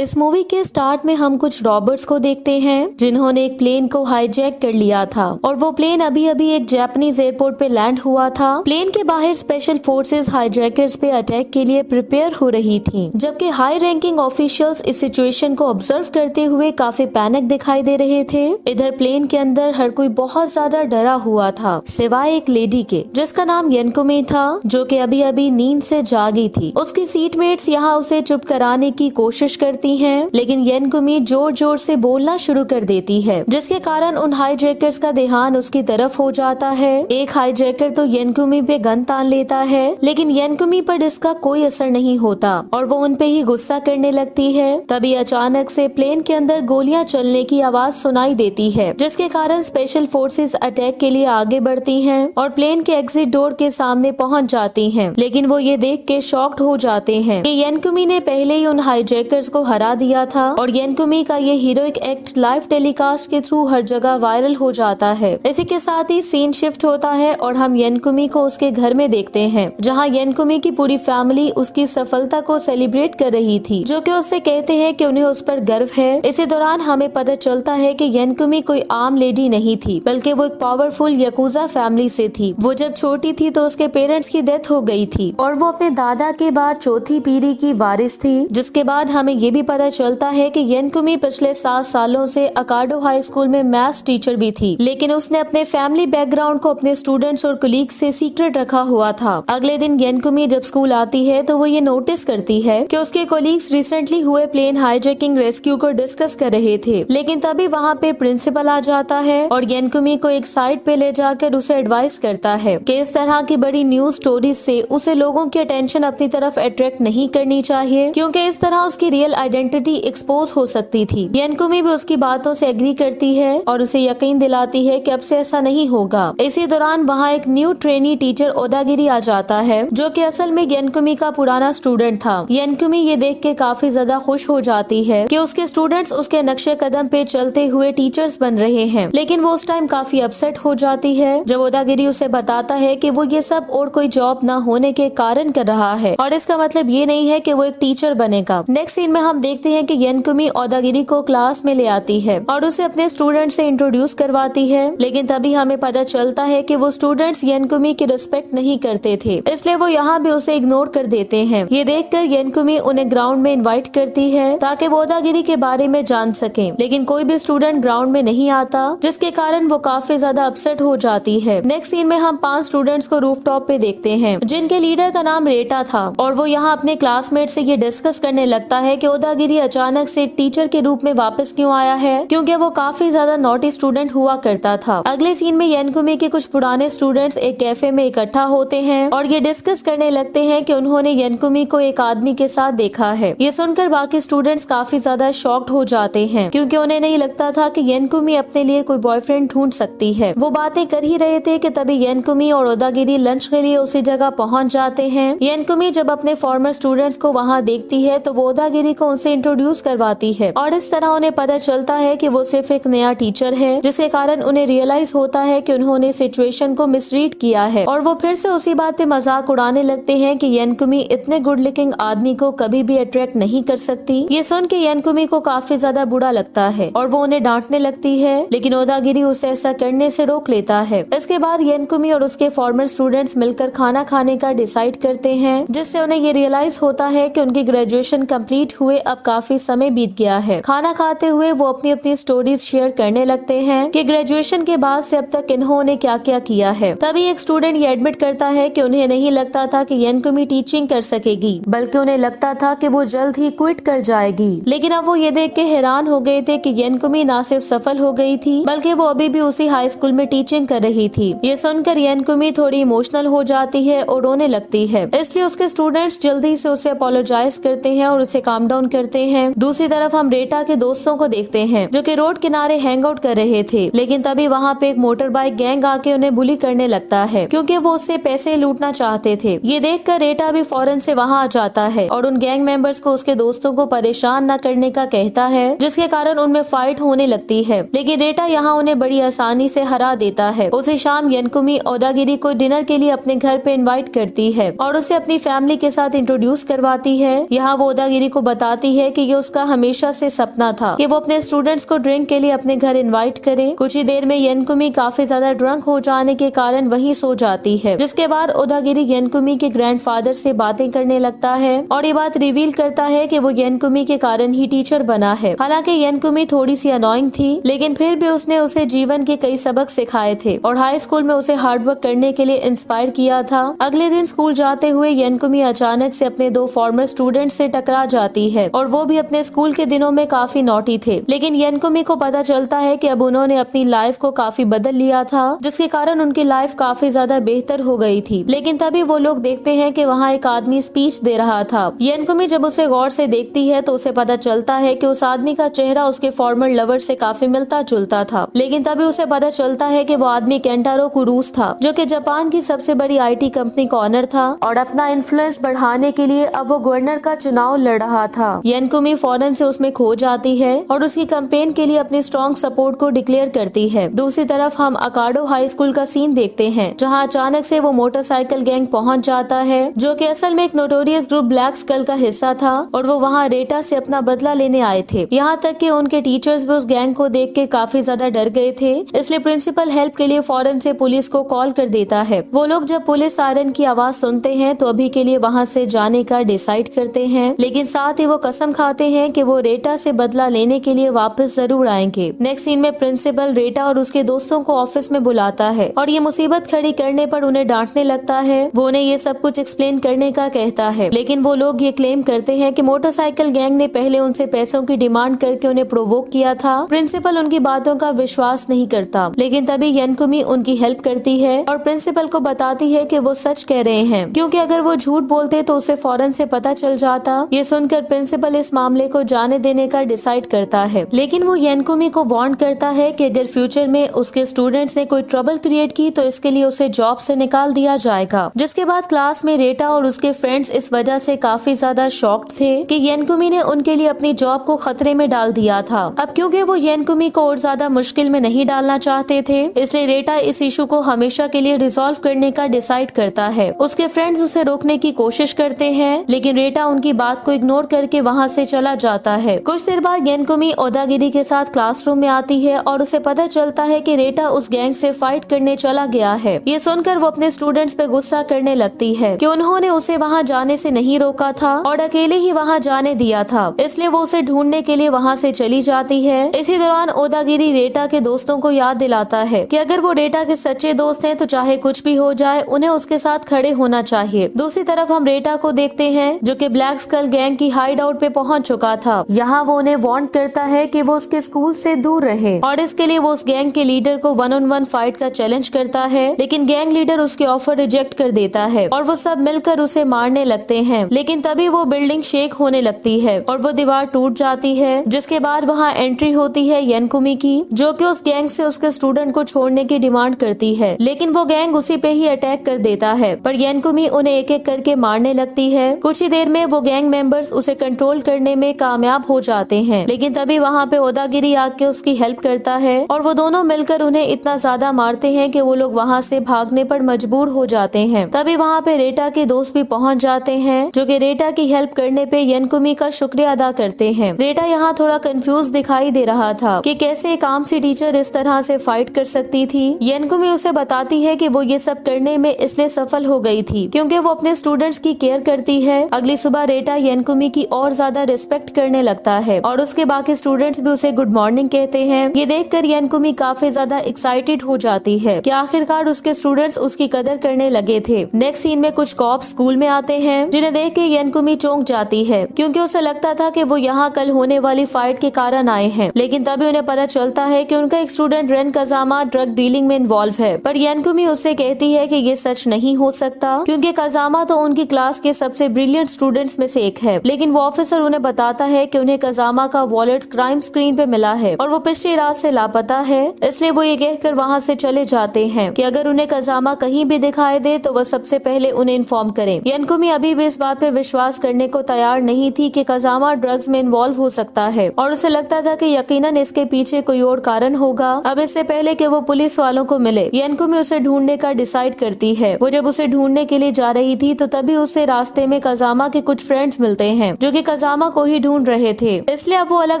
इस मूवी के स्टार्ट में हम कुछ रॉबर्ट्स को देखते हैं जिन्होंने एक प्लेन को हाईजैक कर लिया था और वो प्लेन अभी अभी एक जापानीज एयरपोर्ट पे लैंड हुआ था। प्लेन के बाहर स्पेशल फोर्सेस हाईजैकर्स पे अटैक के लिए प्रिपेयर हो रही थी, जबकि हाई रैंकिंग ऑफिशियल्स इस सिचुएशन को ऑब्जर्व करते हुए काफी पैनिक दिखाई दे रहे थे। इधर प्लेन के अंदर हर कोई बहुत ज्यादा डरा हुआ था सिवाय एक लेडी के जिसका नाम यनकुमी था, जो कि अभी अभी नींद से जागी थी। उसकी सीटमेट्स यहाँ उसे चुप कराने की कोशिश करती हैं, लेकिन यनकुमी जोर जोर से बोलना शुरू कर देती है, जिसके कारण उन हाईजैकर्स का ध्यान उसकी तरफ हो जाता है। एक हाईजैकर तो यनकुमी पे गन तान लेता है, लेकिन यनकुमी पर इसका कोई असर नहीं होता और वो उन पे ही गुस्सा करने लगती है। तभी अचानक से प्लेन के अंदर गोलियां चलने की आवाज सुनाई देती है, जिसके कारण स्पेशल फोर्सेस अटैक के लिए आगे बढ़ती हैं और प्लेन के एग्जिट डोर के सामने पहुंच जाती हैं। लेकिन वो ये देख के शॉक्ड हो जाते हैं कि यनकुमी ने पहले ही उन हाईजैकर्स को हरा दिया था और यनकुमी का ये हीरोइक एक्ट लाइव टेलीकास्ट के थ्रू हर जगह वायरल हो जाता है। इसी के साथ ही सीन शिफ्ट होता है और हम यनकुमी को उसके घर में देखते हैं, जहां यनकुमी की पूरी फैमिली उसकी सफलता को सेलिब्रेट कर रही थी, जो कि उससे कहते हैं कि उन्हें उस पर गर्व है। इसी दौरान हमें पता चलता है कि यनकुमी कोई आम लेडी नहीं थी, बल्कि वो एक पावरफुल यकूजा फैमिली से थी। वो जब छोटी थी तो उसके पेरेंट्स की डेथ हो गई थी और वो अपने दादा के बाद चौथी पीढ़ी की वारिस थी। जिसके बाद हमें ये भी पता चलता है कि यनकुमी पिछले 7 सालों से अकाडो हाई स्कूल में मैथ्स टीचर भी थी, लेकिन उसने अपने फैमिली बैकग्राउंड को अपने स्टूडेंट्स और कलीग्स से सीक्रेट रखा हुआ था। अगले दिन यनकुमी जब स्कूल आती है तो वो ये नोटिस करती है कि उसके कलीग्स रिसेंटली हुए प्लेन हाईजैकिंग रेस्क्यू को डिस्कस कर रहे थे, लेकिन तभी वहाँ पे प्रिंसिपल आ जाता है और यनकुमी को एक साइड पे ले जाकर उसे एडवाइस करता है कि इस तरह की बड़ी न्यूज स्टोरीज से उसे लोगों की अटेंशन अपनी तरफ अट्रैक्ट नहीं करनी चाहिए, क्योंकि इस तरह उसकी रियल आइडेंटिटी एक्सपोज हो सकती थी। यनकुमी भी उसकी बातों से एग्री करती है और उसे यकीन दिलाती है कि अब से ऐसा नहीं होगा। इसी दौरान वहाँ एक न्यू ट्रेनी टीचर ओदागिरी आ जाता है, जो कि असल में यनकुमी का पुराना स्टूडेंट था। यनकुमी ये देख के काफी ज्यादा खुश हो जाती है कि उसके स्टूडेंट्स उसके नक्शे कदम पे चलते हुए टीचर्स बन रहे हैं, लेकिन वो उस टाइम काफी अपसेट हो जाती है जब ओदागिरी उसे बताता है कि वो ये सब और कोई जॉब न होने के कारण कर रहा है और इसका मतलब ये नहीं है कि वो एक टीचर बनेगा। नेक्स्ट सीन में हम देखते हैं कि यनकुमी ओदागिरी को क्लास में ले आती है और उसे अपने स्टूडेंट से इंट्रोड्यूस करवाती है, लेकिन तभी हमें पता चलता है कि वो स्टूडेंट्स यनकुमी की रिस्पेक्ट नहीं करते थे, इसलिए वो यहाँ भी उसे इग्नोर कर देते हैं। ये देखकर यनकुमी उन्हें ग्राउंड में इनवाइट करती है ताकि वो ओदागिरी के बारे में जान सके, लेकिन कोई भी स्टूडेंट ग्राउंड में नहीं आता, जिसके कारण वो काफी ज्यादा अपसेट हो जाती है। नेक्स्ट सीन में हम 5 स्टूडेंट्स को रूफटॉप पे देखते हैं, जिनके लीडर का नाम रेटा था और वो यहाँ अपने क्लासमेट से ये डिस्कस करने लगता है कि ओदागिरी अचानक से एक टीचर के रूप में वापस क्यों आया है, क्योंकि वो काफी ज्यादा नॉटी स्टूडेंट हुआ करता था। अगले सीन में यनकुमी के कुछ पुराने स्टूडेंट्स एक कैफे में इकट्ठा होते हैं और ये डिस्कस करने लगते हैं कि उन्होंने यनकुमी को एक आदमी के साथ देखा है। ये सुनकर बाकी स्टूडेंट्स काफी ज्यादा शॉक्ड हो जाते हैं, क्योंकि उन्हें नहीं लगता था कि यनकुमी अपने लिए कोई बॉयफ्रेंड ढूंढ सकती है। वो बातें कर ही रहे थे कि तभी यनकुमी और ओदागिरी लंच के लिए उसी जगह पहुंच जाते हैं। यनकुमी जब अपने फॉर्मर स्टूडेंट्स को वहाँ देखती है तो वो ओदागिरी को उनसे इंट्रोड्यूस करवाती है और इस तरह उन्हें पता चलता है कि वो सिर्फ एक नया टीचर है, जिसके कारण उन्हें रियलाइज होता है कि उन्होंने सिचुएशन को मिसरीड किया है और वो फिर से उसी बात पे मजाक उड़ाने लगते हैं कि यनकुमी इतने गुड लुकिंग आदमी को कभी भी अट्रैक्ट नहीं कर सकती। ये सुन के यनकुमी को काफी ज्यादा बुरा लगता है और वो उन्हें डांटने लगती है, लेकिन ओदागिरी उसे ऐसा करने से रोक लेता है। इसके बाद यनकुमी और उसके फॉर्मर स्टूडेंट्स मिलकर खाना खाने का डिसाइड करते हैं, जिससे उन्हें ये रियलाइज होता है कि उनकी ग्रेजुएशन कंप्लीट हुए अब काफी समय बीत गया है। खाना खाते हुए वो अपनी अपनी स्टोरीज शेयर करने लगते हैं कि ग्रेजुएशन के बाद से अब तक इन्होंने क्या क्या किया है। तभी एक स्टूडेंट ये एडमिट करता है कि उन्हें नहीं लगता था कि यनकुमी टीचिंग कर सकेगी, बल्कि उन्हें लगता था कि वो जल्द ही क्विट कर जाएगी। लेकिन अब वो ये देख के हैरान हो गए थे कि यनकुमी ना सिर्फ सफल हो गई थी, बल्कि वो अभी भी उसी हाई स्कूल में टीचिंग कर रही थी। ये सुनकर यनकुमी थोड़ी इमोशनल हो जाती है और रोने लगती है, इसलिए उसके स्टूडेंट्स जल्दी से उसे अपोलोजाइज करते हैं और उसे काम डाउन करते हैं। दूसरी तरफ हम रेटा के दोस्तों को देखते हैं, जो कि रोड किनारे हैंग आउट कर रहे थे, लेकिन तभी वहाँ पे एक मोटर बाइक गैंग आके उन्हें बुली करने लगता है, क्योंकि वो उससे पैसे लूटना चाहते थे। ये देखकर रेटा भी फौरन से वहाँ आ जाता है और उन गैंग मेंबर्स को उसके दोस्तों को परेशान न करने का कहता है, जिसके कारण उनमें फाइट होने लगती है। लेकिन रेटा यहाँ उन्हें बड़ी आसानी से हरा देता है। उसी शाम यनकुमी ओदागिरी को डिनर के लिए अपने घर पे इनवाइट करती है और उसे अपनी फैमिली के साथ इंट्रोड्यूस करवाती है। यहाँ वो ओदागिरी को बताती बताती है कि ये उसका हमेशा से सपना था कि वो अपने स्टूडेंट्स को ड्रिंक के लिए अपने घर इनवाइट करे। कुछ ही देर में येनकुमी काफी ज्यादा ड्रंक हो जाने के कारण वहीं सो जाती है, जिसके बाद ओदागिरी येनकुमी के ग्रैंडफादर से बातें करने लगता है और ये बात रिवील करता है कि वो येनकुमी के कारण ही टीचर बना है। हालांकि येनकुमी थोड़ी सी अनोइंग थी, लेकिन फिर भी उसने उसे जीवन के कई सबक सिखाए थे और हाई स्कूल में उसे हार्डवर्क करने के लिए इंस्पायर किया था। अगले दिन स्कूल जाते हुए येनकुमी अचानक से अपने 2 फॉर्मर स्टूडेंट से टकरा जाती है और वो भी अपने स्कूल के दिनों में काफी नॉटी थे। लेकिन येनकुमी को पता चलता है कि अब उन्होंने अपनी लाइफ को काफी बदल लिया था, जिसके कारण उनकी लाइफ काफी ज्यादा बेहतर हो गई थी। लेकिन तभी वो लोग देखते हैं कि वहाँ एक आदमी स्पीच दे रहा था। येनकुमी जब उसे गौर से देखती है तो उसे पता चलता है कि उस आदमी का चेहरा उसके फॉर्मर लवर से काफी मिलता जुलता था। लेकिन तभी उसे पता चलता है कि वो आदमी केंटारो कुरूस था, जो कि जापान की सबसे बड़ी IT कंपनी का ऑनर था और अपना इन्फ्लुएंस बढ़ाने के लिए अब वो गवर्नर का चुनाव लड़ रहा था। येनकुमी फौरन से उसमें खो जाती है और उसकी कैंपेन के लिए अपनी स्ट्रॉन्ग सपोर्ट को डिक्लेयर करती है। दूसरी तरफ हम अकाडो हाई स्कूल का सीन देखते हैं, जहाँ अचानक से वो मोटरसाइकिल गैंग पहुँच जाता है, जो कि असल में एक नोटोरियस ग्रुप ब्लैक स्कल का हिस्सा था और वो वहाँ रेटा से अपना बदला लेने आए थे। यहाँ तक कि उनके टीचर्स भी उस गैंग को देख के काफी ज्यादा डर गए थे, इसलिए प्रिंसिपल हेल्प के लिए फौरन से पुलिस को कॉल कर देता है। वो लोग जब पुलिस सायरन की आवाज सुनते हैं तो अभी के लिए वहाँ से जाने का डिसाइड करते हैं, लेकिन साथ ही वो कसम खाते हैं कि वो रेटा से बदला लेने के लिए वापस जरूर आएंगे। नेक्स्ट सीन में प्रिंसिपल रेटा और उसके दोस्तों को ऑफिस में बुलाता है और ये मुसीबत खड़ी करने पर उन्हें डांटने लगता है। वो उन्हें ये सब कुछ एक्सप्लेन करने का कहता है, लेकिन वो लोग ये क्लेम करते हैं कि मोटरसाइकिल गैंग ने पहले उनसे पैसों की डिमांड करके उन्हें प्रोवोक किया था। प्रिंसिपल उनकी बातों का विश्वास नहीं करता, लेकिन तभी येनकुमी उनकी हेल्प करती है और प्रिंसिपल को बताती है कि वो सच कह रहे हैं, क्योंकि अगर वो झूठ बोलते तो उसे फौरन से पता चल जाता। ये सुनकर प्रिंसिपल इस मामले को जाने देने का डिसाइड करता है, लेकिन वो येनकुमी को वार्न करता है कि अगर फ्यूचर में उसके स्टूडेंट्स ने कोई ट्रबल क्रिएट की तो इसके लिए उसे जॉब से निकाल दिया जाएगा। जिसके बाद क्लास में रेटा और उसके फ्रेंड्स इस वजह से काफी ज्यादा शॉक्ड थे कि येनकुमी ने उनके लिए अपनी जॉब को खतरे में डाल दिया था। अब क्योंकि वो येनकुमी को और ज्यादा मुश्किल में नहीं डालना चाहते थे, इसलिए रेटा इस इशू को हमेशा के लिए रिजॉल्व करने का डिसाइड करता है। उसके फ्रेंड्स उसे रोकने की कोशिश करते हैं, लेकिन रेटा उनकी बात को इग्नोर करके वहाँ से चला जाता है। कुछ देर बाद येनकुमी ओदागिरी के साथ क्लासरूम में आती है और उसे पता चलता है कि रेटा उस गैंग से फाइट करने चला गया है। ये सुनकर वो अपने स्टूडेंट्स पे गुस्सा करने लगती है कि उन्होंने उसे वहाँ जाने से नहीं रोका था और अकेले ही वहाँ जाने दिया था, इसलिए वो उसे ढूंढने के लिए वहाँ से चली जाती है। इसी दौरान ओदागिरी रेटा के दोस्तों को याद दिलाता है कि अगर वो रेटा के सच्चे दोस्त हैं तो चाहे कुछ भी हो जाए उन्हें उसके साथ खड़े होना चाहिए। दूसरी तरफ हम रेटा को देखते हैं, जो कि ब्लैक स्कल गैंग की हाइड आउट पे पहुंच चुका था। यहाँ वो उन्हें वार्न करता है कि वो उसके स्कूल से दूर रहे और इसके लिए वो उस गैंग के लीडर को 1-on-1 फाइट का चैलेंज करता है, लेकिन गैंग लीडर उसके ऑफर रिजेक्ट कर देता है और वो सब मिलकर उसे मारने लगते हैं। लेकिन तभी वो बिल्डिंग शेक होने लगती है और वो दीवार टूट जाती है, जिसके बाद वहाँ एंट्री होती है येनकुमी की, जो कि उस गैंग से उसके स्टूडेंट को छोड़ने की डिमांड करती है। लेकिन वो गैंग उसी पे ही अटैक कर देता है, पर येनकुमी उन्हें एक एक करके मारने लगती है। कुछ ही देर में वो गैंग मेंबर्स उसे कंट्रोल करने में कामयाब हो जाते हैं, लेकिन तभी वहाँ पे ओदागिरी आके उसकी हेल्प करता है और वो दोनों मिलकर उन्हें इतना ज्यादा मारते हैं कि वो लोग वहाँ से भागने पर मजबूर हो जाते हैं। तभी वहाँ पे रेटा के दोस्त भी पहुँच जाते हैं, जो कि रेटा की हेल्प करने पे येनकुमी का शुक्रिया अदा करते हैं। रेटा यहाँ थोड़ा कंफ्यूज दिखाई दे रहा था कि कैसे एक आम सी टीचर इस तरह से फाइट कर सकती थी। येनकुमी उसे बताती है कि वो ये सब करने में इसलिए सफल हो गई थी क्योंकि वो अपने स्टूडेंट्स की केयर करती है। अगली सुबह रेटा येनकुमी की और ज्यादा रिस्पेक्ट करने लगता है और उसके बाकी स्टूडेंट्स भी उसे गुड मॉर्निंग कहते हैं। ये देखकर येनकुमी काफी ज्यादा एक्साइटेड हो जाती है कि आखिरकार उसके स्टूडेंट्स उसकी कदर करने लगे थे। नेक्स्ट सीन में कुछ कॉप स्कूल में आते हैं, जिन्हें देख के येनकुमी चौंक जाती है क्योंकि उसे लगता था कि वो यहाँ कल होने वाली फाइट के कारण आए हैं। लेकिन तभी उन्हें पता चलता है कि उनका एक स्टूडेंट रेन कजामा ड्रग डीलिंग में इन्वॉल्व है, पर येनकुमी उससे कहती है कि ये सच नहीं हो सकता क्योंकि कजामा तो उनकी क्लास के सबसे ब्रिलियंट स्टूडेंट्स में से एक है। लेकिन वो ऑफिसर उन्हें बताता है कि उन्हें कजामा का वॉलेट क्राइम स्क्रीन पे मिला है और वो पिछली रात से लापता है, इसलिए वो ये कहकर वहाँ से चले जाते हैं कि अगर उन्हें कजामा कहीं भी दिखाई दे तो वो सबसे पहले उन्हें इन्फॉर्म करें। येनकुमी अभी भी इस बात पे विश्वास करने को तैयार नहीं थी कि कजामा ड्रग्स में इन्वॉल्व हो सकता है और उसे लगता था कि यकीनन इसके पीछे कोई और कारण होगा। अब इससे पहले कि वो पुलिस वालों को मिले, येनकुमी उसे ढूंढने का डिसाइड करती है। वो जब उसे ढूंढने के लिए जा रही थी तो तभी उसे रास्ते में कजामा के कुछ फ्रेंड्स मिलते हैं, जो कि कजामा को ही ढूंढ रहे थे। इसलिए अब वो अलग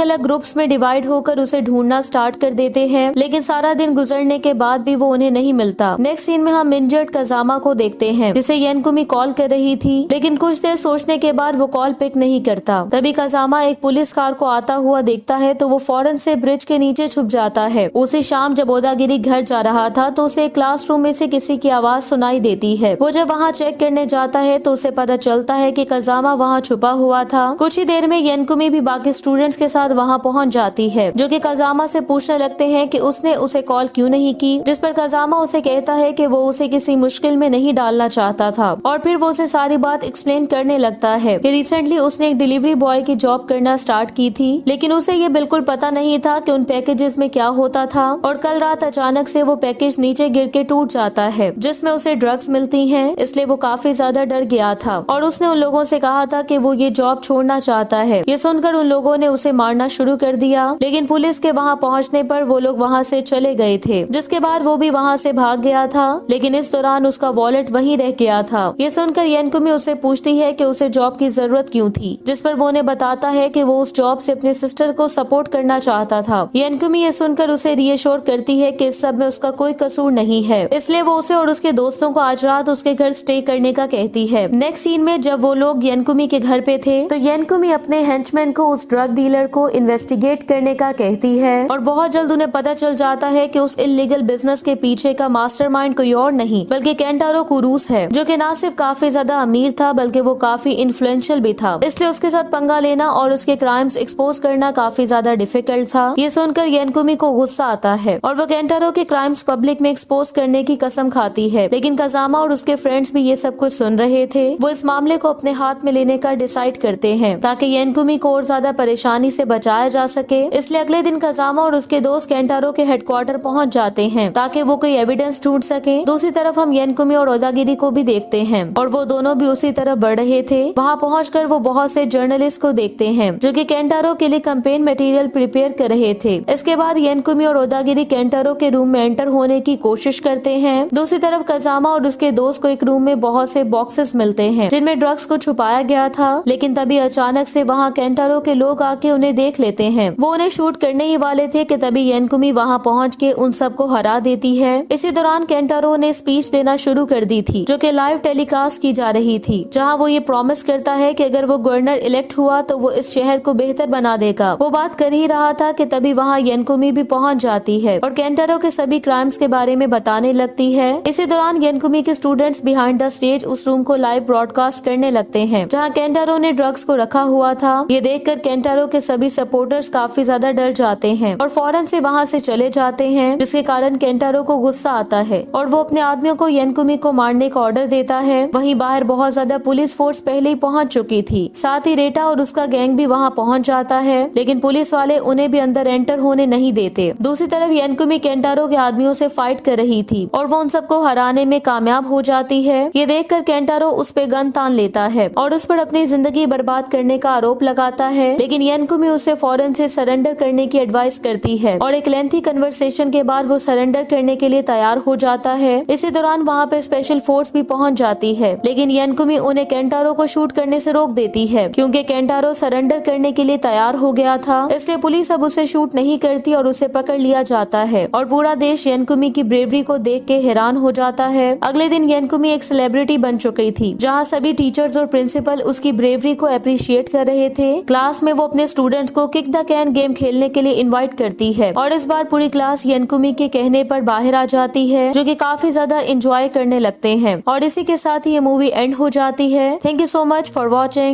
अलग ग्रुप्स में डिवाइड होकर उसे ढूंढना स्टार्ट कर देते हैं, लेकिन सारा दिन गुजरने के बाद भी वो उन्हें नहीं मिलता। नेक्स्ट सीन में हम इंजर्ड कजामा को देखते हैं, जिसे येनकुमी कॉल कर रही थी, लेकिन कुछ देर सोचने के बाद वो कॉल पिक नहीं करता। तभी कजामा एक पुलिस कार को आता हुआ देखता है तो वो फौरन से ब्रिज के नीचे छुप जाता है। उसी शाम जब ओदागिरी घर जा रहा था तो उसे क्लासरूम में से किसी की आवाज सुनाई देती है। वो जब वहाँ चेक करने जाता है तो उसे पता चलता है कि कजामा वहाँ छुपा हुआ था। कुछ ही देर में येनकुमी भी बाकी स्टूडेंट्स के साथ वहाँ पहुँच जाती है, जो कि कजामा से पूछने लगते हैं कि उसने उसे कॉल क्यों नहीं की, जिस पर कजामा उसे कहता है कि वो उसे किसी मुश्किल में नहीं डालना चाहता था। और फिर वो उसे सारी बात एक्सप्लेन करने लगता है कि रिसेंटली उसने एक डिलीवरी बॉय की जॉब करना स्टार्ट की थी, लेकिन उसे ये बिल्कुल पता नहीं था कि उन पैकेजेस में क्या होता था। और कल रात अचानक से वो पैकेज नीचे गिर के टूट जाता है, जिसमें उसे ड्रग्स मिलती हैं, इसलिए वो काफी ज्यादा डर गया था और उसने उन लोगों से कहा था कि वो ये जॉब छोड़ना चाहता है। ये सुनकर उन लोगों ने उसे मारना शुरू कर दिया, लेकिन पुलिस के वहाँ पहुँचने पर वो लोग वहाँ से चले गए थे, जिसके बाद वो भी वहाँ से भाग गया था, लेकिन इस दौरान उसका वॉलेट वहीं रह गया था। ये सुनकर येनकुमी उससे पूछती है कि उसे जॉब की जरूरत क्यों थी, जिस पर वो उन्हें बताता है कि वो उस जॉब से अपने सिस्टर को सपोर्ट करना चाहता था। येनकुमी ये सुनकर उसे रीअश्योर करती है कि इस सब में उसका कोई कसूर नहीं है, इसलिए वो उसे और उसके दोस्तों को आज रात उसके घर स्टे करने का कहती है। नेक्स्ट सीन में जब वो लोग येनकुमी के घर पे थे तो येनकुमी अपने हेंचमैन को उस ड्रग डीलर को इन्वेस्टिगेट करने का कहती है और बहुत जल्द उन्हें पता चल जाता है कि उस इल्लीगल बिजनेस के पीछे का मास्टरमाइंड कोई और नहीं बल्कि केंटारो कुरूस है, जो कि ना सिर्फ काफी ज्यादा अमीर था बल्कि वो काफी इन्फ्लुएंशियल भी था। इसलिए उसके साथ पंगा लेना और उसके क्राइम्स एक्सपोज करना काफी ज्यादा डिफिकल्ट था। ये सुनकर येनकुमी को गुस्सा आता है और वो केंटारो के क्राइम्स पब्लिक में एक्सपोज करने की कसम खाती है, लेकिन कजामा और उसके फ्रेंड्स भी ये सब कुछ सुन रहे थे। वो इस मामले को अपने हाथ में लेने का डिसाइड करते हैं ताकि येनकुमी को और ज्यादा परेशानी से बचाया जा सके। इसलिए अगले दिन कजामा और उसके दोस्त केंटारो के हेडक्वार्टर पहुंच जाते हैं ताकि वो कोई एविडेंस ढूंढ सके। दूसरी तरफ हम येनकुमी और ओदागिरी को भी देखते हैं और वो दोनों भी उसी तरफ बढ़ रहे थे। वहाँ पहुँचकर वो बहुत से जर्नलिस्ट को देखते हैं जो कि केंटारो के लिए कैंपेन मटेरियल प्रिपेयर कर रहे थे। इसके बाद येनकुमी और ओदागिरी केंटारो के रूम में एंटर होने की कोशिश करते हैं। दूसरी तरफ कजामा और उसके दोस्त को एक रूम में बहुत से बॉक्सेस मिलते हैं जिनमें ड्रग्स को छुपाया गया था, लेकिन तभी अचानक से वहाँ केंटारो के लोग आके उन्हें देख लेते हैं। वो उन्हें शूट करने ही वाले थे कि तभी येनकुमी वहाँ पहुँच के उन सबको हरा देती है। इसी दौरान केंटारो ने स्पीच देना शुरू कर दी थी जो कि लाइव टेलीकास्ट की जा रही थी, जहाँ वो ये प्रॉमिस करता है कि अगर वो गवर्नर इलेक्ट हुआ तो वो इस शहर को बेहतर बना देगा। वो बात कर ही रहा था कि तभी वहाँ येनकुमी भी पहुँच जाती है और केंटारो के सभी क्राइम्स के बारे में बताने लगती है। इसी दौरान येनकुमी के स्टूडेंट्स बिहाइंड द स्टेज उस रूम को लाइव ब्रॉडकास्ट करने लगते हैं जहाँ केंटारो ने ड्रग्स को रखा हुआ था। ये देखकर केंटारो के सभी सपोर्टर्स काफी ज्यादा डर जाते हैं और फौरन से वहाँ से चले जाते हैं, जिसके कारण केंटारो को गुस्सा आता है और वो अपने आदमियों को येनकुमी को मारने का ऑर्डर देता है। वहीं बाहर बहुत ज्यादा पुलिस फोर्स पहले ही पहुँच चुकी थी, साथ ही रेटा और उसका गैंग भी वहाँ पहुँच जाता है, लेकिन पुलिस वाले उन्हें भी अंदर एंटर होने नहीं देते। दूसरी तरफ येनकुमी केंटारो के आदमियों से फाइट कर रही थी और वो उन सबको हराने में कामयाब हो जाती है। ये देखकर केंटारो उस पे गन तान लेता है और उस पर अपनी जिंदगी बर्बाद करने का आरोप लगाता है, लेकिन येनकुमी उसे फौरन से सरेंडर करने की एडवाइस करती है और एक लेंथी कन्वर्सेशन के बाद वो सरेंडर करने के लिए तैयार हो जाता है। इसी दौरान वहाँ पे स्पेशल फोर्स भी पहुँच जाती है, लेकिन येनकुमी उन्हें केंटारो को शूट करने से रोक देती है क्योंकि केंटारो सरेंडर करने के लिए तैयार हो गया था। इसलिए पुलिस अब उसे शूट नहीं करती और उसे पकड़ लिया जाता है और पूरा देश येनकुमी की ब्रेवरी को देख के हैरान हो जाता है। अगले दिन येनकुमी एक सेलिब्रिटी बन चुकी थी, जहाँ सभी टीचर्स और प्रिंसिपल उसकी ब्रेवरी को अप्रिशिएट कर रहे थे। क्लास में वो अपने स्टूडेंट्स को किक द कैन गेम खेलने के लिए इनवाइट करती है और इस बार पूरी क्लास येनकुमी के कहने पर बाहर आ जाती है, जो कि काफी ज्यादा एंजॉय करने लगते हैं और इसी के साथ ही ये मूवी एंड हो जाती है। Thank you so much for watching.